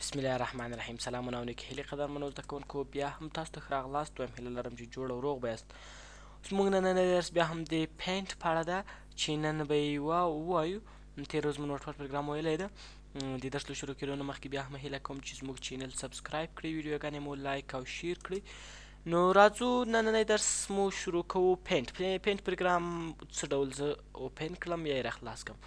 بسم الله الرحمن الرحیم. سلامونه او نیکې هیلې قدرمنو زده کوونکو، بیا هم تاسو ته ښه راغلاست. دویم هیله لرم چې جوړ او روغ به یاست. زموږ نننی درس بیا هم د پینټ په اړه ده چې نن به یې ووایو. تېره ورځ مو نوټپاد پروګرام ویلی ده. د درس له شروع کېدو نه مخکې بیا هم هیله کوم چې زموږ چینل سبسکرایب کړئ، ویډیوګانې مو لایک او شیر کړئ. نو راځو نننی درس مو شروع کوو. پینټ پروګرام څه ډول زه اوپن کړم یا یې راخلاص کړم.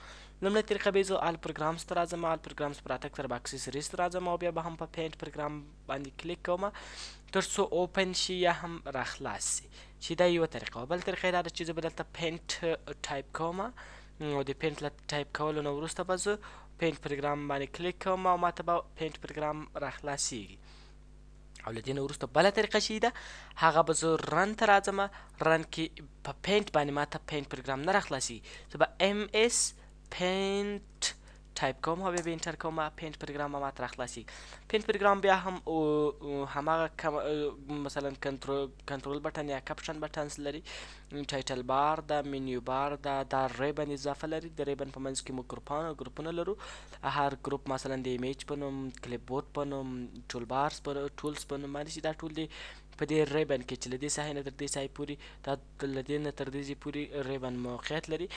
لومړۍ طریقه به یې زه آل پروګرامز ته راځم. آل پروګرامز په راتګ سره به اکسسریز ته راځم او بیا به هم په پینټ پروګرام باندې کلیک کوم تر څو اوپن شي یا هم راخلاص شي، چې دا یوه طریقه وه. بل طریقه یې دا ده چې زه به دلته پینټ ټایپ کوم او د پینټ له ټایپ کولو نه وروسته به زه پینټ پروګرام باندې کلیک کوم او ماته به پینټ پروګرام راخلاصیږي. او له دې نه وروسته بله طریقه چې ده هغه به زه رن ته راځم. رن کې په پینټ باندې ماته پینټ پروګرام نه راخلاصیږي، زه به ام اس پینټ ټایپ کوم او بیا به انټر کوم، پینټ پروګرام به ماته راخلاصیږي. پینټ پروګرام بیا هم هماغه مثلا کنټرول بټن یا کپشن بټنز لري، ټایټل بار ده، منیو بار ده، دا ریبن اضافه لري. د ریبن په منځ کې موږ ګروپونه لرو. هر ګروپ مثلا د ایمیج په نوم، کلیپ بورډ په نوم، ټولز په نوم باندې چې دا ټول دی په دې ریبن کې چې له دې ساحې نه تر دې ساحې پورې دا له دې نه تر دې ځای پورې ریبن موقعیت لري.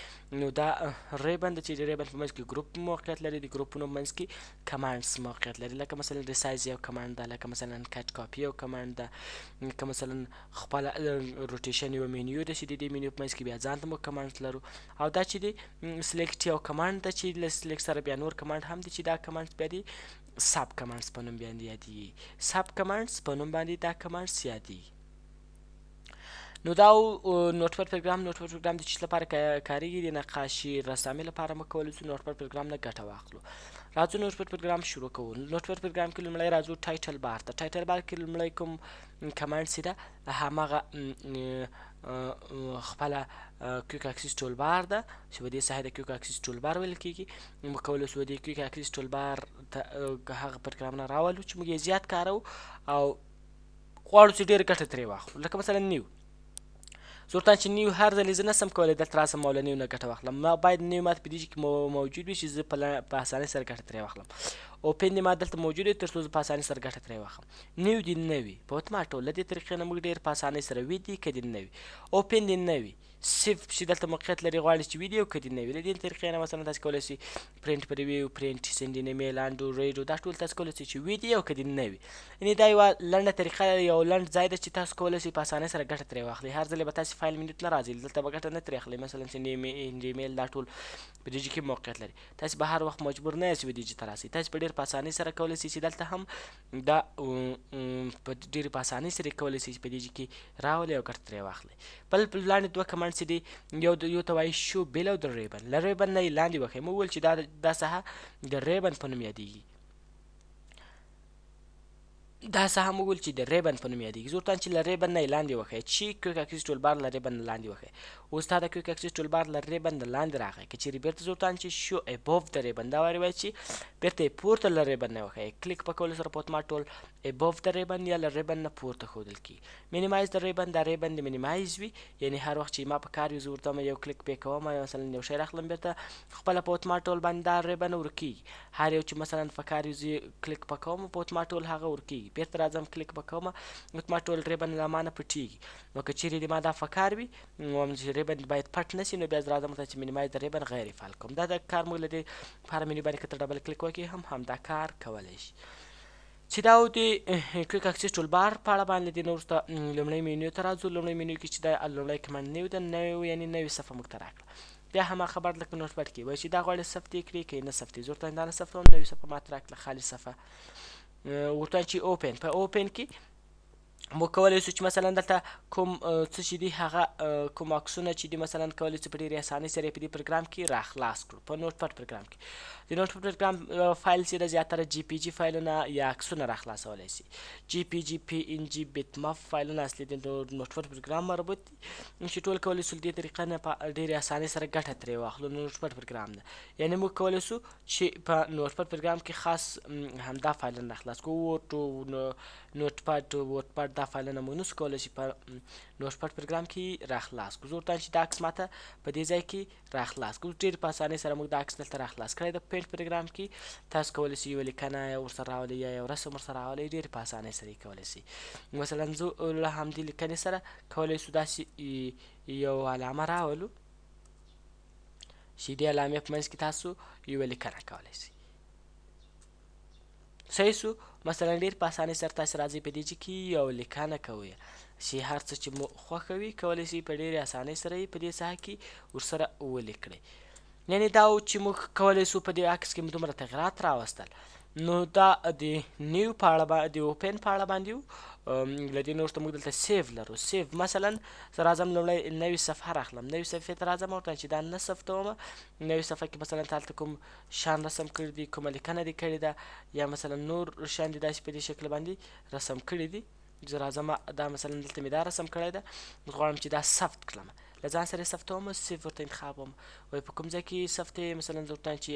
نو دا ریبن ده چې د ریبن په منځ کې ګروپ موقعیت لري، د ګروپونو منځ کې کمانډز موقعیت لري، لکه مثلا ریسایز یو کمانډ ده، لکه مثلا کټ کاپي یو کمانډ ده، لکه مثلا خپله روټیشن یو منیو ده چې د دې منیو په منځ کې بیا ځان ته موږ کمانډز لرو. او دا چې دی سلیکټ یو کمانډ ده چې له سلیکټ سره بیا نور کمانډ هم دي چې دا کمانډز بیا دي سب کمانډز په نوم باندې یادېږي. سب کمانډز په نوم باندې دا کمانډز یادېږي. نو دا نوټپاد پروګرام د چی لپاره کاریږي؟ د نقاشي رسامي لپاره موږ کولی شو نوټپاد پروګرام نه ګټه واخلو. راځو نوټپاد پروګرام شروع کوو. نوټپاد پروګرام کې لومړی راځو ټایټل بار ته. ټایټل بار کې لومړی کوم کمانډ چې ده هماغه خپله کویک اکسس ټول بار ده چې په دې ساحه د کویک اکسس ټول بار ویل کېږي. موږ کولی شو د کویک اکسس ټول بار ته هغه پروګرامونه راولو چې موږ یې زیات کاروو او غواړو چې ډېر ګټه ترې واخلو. لکه مثلا نیو، زه ورته چې نیو هر ځلې زه نسم کولی دلته راسم او له نیو نه ګټه واخلم. ما باید نیو ماته په دې کې موجود وي چې زه په اسانۍ سره ګټه ترې واخلم. اوپن دې ما دلته موجود وي تر څو زه په اسانۍ سره ګټه ترې واخلم. نیو دې نه وي په اتوماټو. له دې طریقې نه موږ ډېر په اسانۍ سره وي دي که دې نه وي. اوپن دې نه وي سیف چې دلته موقعیت لري غواړي چې ویډیو که دې نه وي. له دې طریقې نه مثلا تاسو کولی شئ پرنټ پریویو، پرنټ سینډ ایمیل، انډو ریډو، دا ټول تاسو کولی شئ چې ویډیو که دې نه وي. یعنې دا یوه لنډه طریقه، یو لنډ ځای ده چې تاسو کولی شئ په اسانۍ سره ګټه ترې واخلئ. هر ځلې به تاسې فایل منیو ته نه راځئ، دلته به ګټه نه ترې اخلئ. مثلا سینډ ایمیل دا ټول په دې کې موقعیت لري. تاسې به هر وخت مجبور نه یاست چې ویډیو ته راسئ. تاسې به ډېر په اسانۍ سره کولی شئ چې دلته هم دا په ډېرې په اسانۍ سره یې کولی شئ چې په دې کې راولئ او ګټه ترې واخلئ. بل لاندې دوه کمانډ چې دي، یو ته وایي شو بیلو د ریبن. له ریبن نه یې لاندې وښئ. موږ وویل چې دا ساحه د ریبن په نوم یادېږي. دا ساحه موږ ویل چې د ریبن په نوم یادېږي. زه ورته چې له ریبن نه یې لاندې وښئ، چې کویک اکسس ټول بار له ریبن نه لاندې وښئ. اوس تا د کویک اکسس ټول بار له ریبن نه لاندې راغی. که چېرې بېرته زه ورته چې شو ابوف د ریبن، دا وایي چې بېرته یې پورته له ریبن نه وښئ. کلیک په کولو سره په اتومات ټول ابوف د ریبن یا له ریبن نه پورته ښودل کېږي. مینیمایز د ریبن، دا ریبن د مینیمایز وي، یعنې هر وخت چې ما په کار وي زه ورته یو کلیک پې کوم، مثلا یو شی راخلم بېرته خپله په اتومات ټول باندې دا ریبن ورکېږي. هر یو چې مثلا په کار وي زه کلیک په کوم په اتومات ټول هغه ورکېږي. بېرته راځم کلیک په کومه اتومات ټول ریبن له ما نه پټېږي. نو که چېرې د ما دا په کار وي چې ریبن باید پټ نه شي، نو بیا زه راځم ورته چې مینیمایز د ریبن غیر فعال کوم. دا د کار موږ له دې لپاره منیو باندې که ته ډبل کلیک وکړې هم همدا کار کولی شي. چې دا و د کویک اکسس ټول بار په اړه باندې. دې نه وروسته لومړۍ منیو ته راځو. لومړۍ منیو کې چې دا لومړی کمانډ نیو ده، نوی یعنې نوې صفحه موږ ته راکړه. بیا هماغه خبر لکه نوټپاد کې وایي چې دا غواړي ثبت یې کړي که یې نه ثبت یې. زه ورته دا نه ثبتوم، نوې صفحه ماته راکړه، خالي صفحه. ورته چې اوپن، په اوپن کې موږ کولی شو چې مثلا دلته کوم څه چې دي هغه کوم عکسونه چې دي مثلا کولی شو په ډېرې اسانۍ سره یې په دې پروګرام کې راخلاص کړو. په نوټپاد پروګرام کې د نوټپاد پروګرام فایل چې د زیاتره جی پی جي فایلونه یا عکسونه راخلاصولی شي. جی پی جي، پی ان جي، بیت ماپ فایلونه اصلي د نوټپاد پروګرام مربوط دي چې ټول کولی شو دې طریقه نه په ډېرې اسانۍ سره ګټه ترې واخلو. نوټپاد پروګرام ده، یعنې موږ کولی شو چې په نوټپاد پروګرام کې خاص همدا فایلونه راخلاص کړو. نوټپاد دا دا فایلونه موږ نسو کولی چې په نوټپاډ پروګرام کې راخلاص کړو. زه ورته وایم چې دا عکس ماته په دې ځای کې راخلاص کړو. ډېر په اسانۍ سره موږ دا عکس دلته راخلاص کړی د پینټ پروګرام کې. تاسو کولی شئ یوه لیکنه ورسره راولئ یا یو رسم ورسره راولئ، ډېر په اسانۍ سره یې کولی شئ. مثلا زه له همدې لیکنې سره کولی شو داسې یو علامه راولو چې دې علامې په منځ کې تاسو یوه لیکنه کولی شئ. صحیح سو. مثلا ډېر په اسانۍ سره تاسو راځئ په دې کې یو لیکنه کوئ چې هر څه چې مو خوښه وي کولی شئ په ډېرې اسانۍ سره یې په دې ساحه کې ورسره ولیکئ. یعنې دا و چې موږ کولی شو په دې عکس کې دومره تغیرات راوستل. نو دا د نیو په اړه د اوپن په اړه باندې و. له دې نه وروسته موږ دلته سیو لرو. سیو مثلا زه راځم لومړی نوې صفحه راخلم، نوې صفحې ته راځم، ورته چې دا نه ثبتومه. نوې صفحه کې مثلا هلته کوم شیان رسم کړي دي، کومه لیکنه دې کړې ده، یا مثلا نور شیان دې داسې په دې شکل باندې رسم کړي دي. زه راځم دا مثلا دلته مې دا رسم کړی ده، غواړم چې دا ثبت کړم. له ځان سره یې ثبتوم، سیو ورته انتخابوم. وایي په کوم ځای کې ثبت یې مثلا زه ورته وایم چې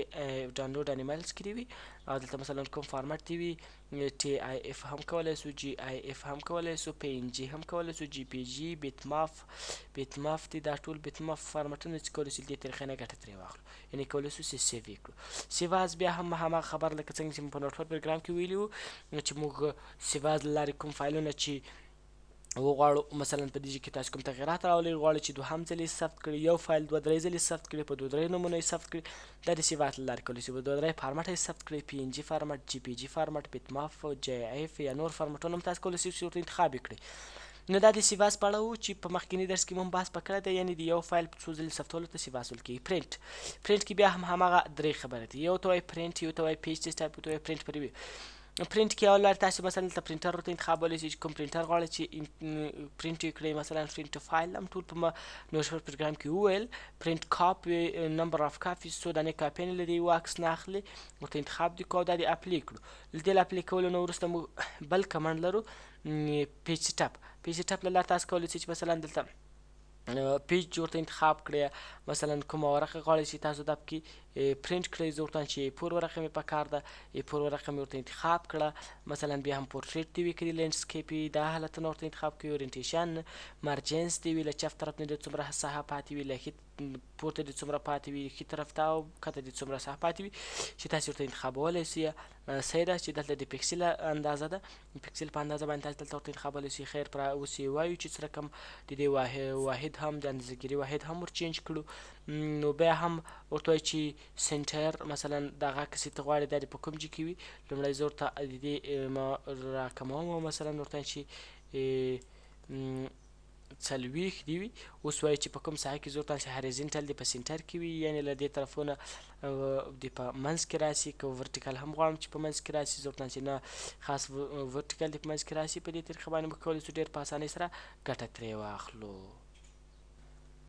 ډاونلوډ انیملز کې دې وي، او دلته مثلا کوم فارمټ دې وي، ټي آی اف هم کولی سو، جي آی اف هم کولی سو، پی ان جي هم کولی سو، جي پي جي، بیت ماف دي. دا ټول بیت ماف فارمټونه چې کولی سو دې طریقې نه ګټه ترې واخلو، یعنې کولی سو چې سیو یې کړو. سیواز بیا هم هماغه خبر لکه څنګه چې موږ په نوټپاډ پروګرام کې ویلي وو چې موږ سیواز له لارې کوم فایلونه چې وغواړو مثلا په دې کې تاسو کوم تغیرات راولئ، غواړئ چې دوهم ځل یې ثبت کړئ، یو فایل دوه درې ځلې ثبت کړئ، په دوه درې نومونو یې ثبت کړئ، دا د سیواز له لارې کولی شئ. په دوه درې فارمټ یې ثبت کړئ، پي ان جي فارمټ، جي پي جي فارمټ، بیت ماف، جي آی اف یا نور فارمټونه هم تاسو کولی شئ چې ورته انتخاب یې کړئ. نو دا د سیواز په اړه و چې په مخکیني درس کې مو هم بحث کړی دی، یعنې د یو فایل په څو ځلې ثبتولو ته سیواز ویل کېږي. پرنټ کې بیا هم هماغه درې خبرې دي، یو ته وایي پرنټ، یو ته وایي پیج ټایپ، یو ته وایي پرنټ پریویو. پرنټ کې اول لارې تاسو مثلا دلته پرنټر ورته انتخابولی شئ چې کوم پرنټر غواړئ چې پرنټ یې کړئ. مثلا پرنټ فایل هم ټول په نوټپاډ پروګرام کې وویل. پرنټ کاپي، نمبر اف کاپي، څو دانې کاپیانې له دې یو عکس نه اخلي، ورته انتخاب دې کوو، دا دې اپلای کړو. له دې له اپلای کولو نه وروسته موږ بل کمنډ لرو، پیج سیټ اپ. له لارې تاسو کولی شئ چې مثلا دلته پیج ورته انتخاب کړئ. مثلا کومه ورقه غواړئ چې تاسو دا پکې پرنټ کړئ، زه ورته وایم چې A4 ورقه مې پکار ده، A4 ورقه مې ورته انتخاب کړه. مثلا بیا هم پورټریټ دې وي که لینډسکیپ وي، دا حالتونه ورته انتخاب کړئ. اورینټیشن، مارجنس دې وي، له چپ طرف نه دې څومره ساحه پاتې وي، له ښي پورته دې څومره پاتې وي، ښي طرف ته او کته دې څومره ساحه پاتې وي چې تاسو ورته انتخابولی شئ. صحیح ده چې دلته د پکسل اندازه ده، پکسل په اندازه باندې تاسو دلته ورته انتخابولی شئ. خیر پر اوس یې وایو چې څه رقم د دې واحد هم د اندازهګیري واحد هم ور چینج کړو. نو بیا هم ورته وایي چې سنټر مثلا دغه عکس چې ته غواړې دا دې په کوم ځای کې وي. لومړی زه ورته د دې راکموم او مثلا ورته وایم چې 40 دې وي. اوس وایي چې په کوم ساحه کې زه ورته وایم چې هاریزنټل دې په سنټر کې وي، یعنې له دې طرفونه دې په منځ کې راسي. که ورټیکل هم غواړم چې په منځ کې راسي، زه ورته وایم چې نه خاص ورټیکل دې په منځ کې راسي. په دې طریقه باندې موږ کولی شو ډېر په اسانۍ سره ګټه ترې واخلو.